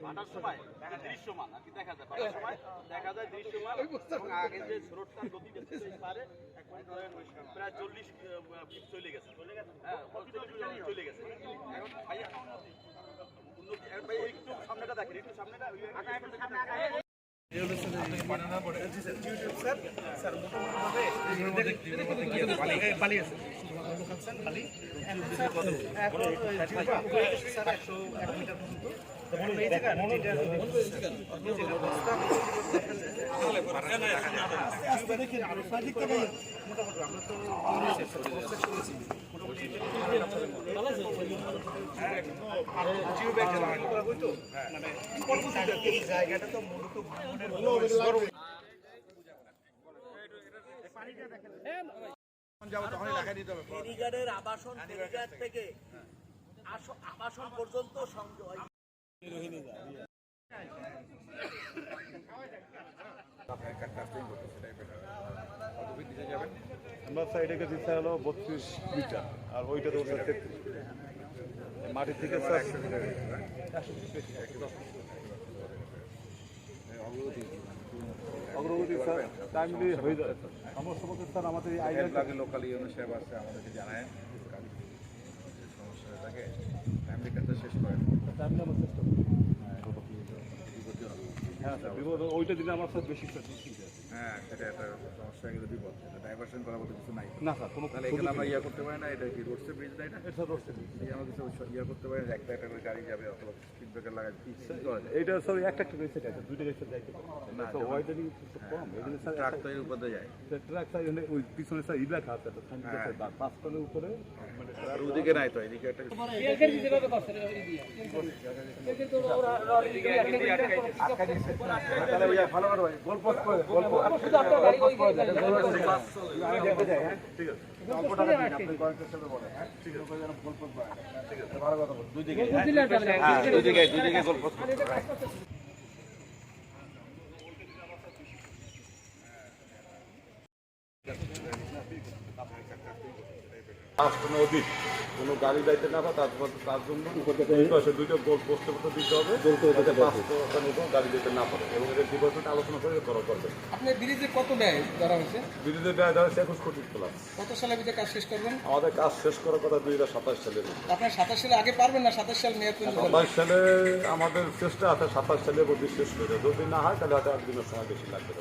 ভাটার সময় দৃশ্যমান আর কি দেখা যায়, ভাটার সময় দেখা যায় দৃশ্যমান এবং আগে যে স্রোতটা গতিটা ছিল এই পারে একবারে ধরেন প্রায় 40 ফিট চলে গেছে, হ্যাঁ 40 ফিট চলে গেছে। এখন ভাইয়া উন্নতি ভাই একটু সামনেটা দেখেন, একটু সামনেটা জায়গাটা তো মূলত ফেরিঘাটের আবাসন ফেরিঘাট থেকে আবাসন পর্যন্ত সংযোগ। আমরা সাইডে দিতে হলো 32 মিটার আর ওইটা তো 33 মাটি থেকে অগ্রগতি স্যার টাইমলি হয়ে যায়। সমস্যা বলতে স্যার আমাদের আগে লোকাল ইউনো সাহেব আছে, আমাদেরকে জানায় সমস্যা থাকে টাইমলি কাজটা শেষ করেন। টাইমলি আমার চেষ্টা করি। হ্যাঁ স্যার বিপদ ওইটা দিলে আমার স্যার বেশি হ্যাঁ সেটা একটা সমস্যা, এগুলো বিপদ, ডাইভার্সন করার মতো কিছু নাই না স্যার কোনো। তাহলে এখানে আমরা ইয়া করতে পারি না, এটা কি রোডসে ব্রিজ না, এটা রোডসে ব্রিজ আমরা কিছু ইয়া করতে পারি না, একটা একটা করে গাড়ি যাবে অথবা স্পিড ব্রেকার লাগাই এইটা স্যার একটা রয়েছে দুইটা গেছে যাইতে পারে না তো ওইটারই কম এখানে স্যার ট্রাক তো এর উপর দিয়ে যায়, ট্রাক স্যার এখানে ওই পিছনে স্যার ইলাকা আছে তো পাঁচ টনের উপরে মানে আর ওদিকে নাই তো, এদিকে একটা ভালো ভালো ভাই গল্প ঠিক আছে দুদিকে গল্প কোনো অধিক কোনো গাড়ি যাইতে না পারে তার জন্য দুইটা গোল পোস্ট দিতে হবে, গাড়ি যেতে না পারে এবং এদের ডিপার্টমেন্ট আলোচনা করে করা করবে। আপনার ব্রিজে কত ব্যয় ধরা হয়েছে? ব্রিজের ব্যয় ধরা হয়েছে 21 কোটি প্লাস। কত সালের ভিতরে কাজ শেষ করবেন? আমাদের কাজ শেষ করার কথা 2027 সালে। আপনার 27 সালে আগে পারবেন না? 27 সাল মেয়াদ 27 সালে আমাদের চেষ্টা আছে 27 সালের মধ্যে শেষ করে, যদি না হয় তাহলে হয়তো 8 দিনের সময় বেশি লাগবে।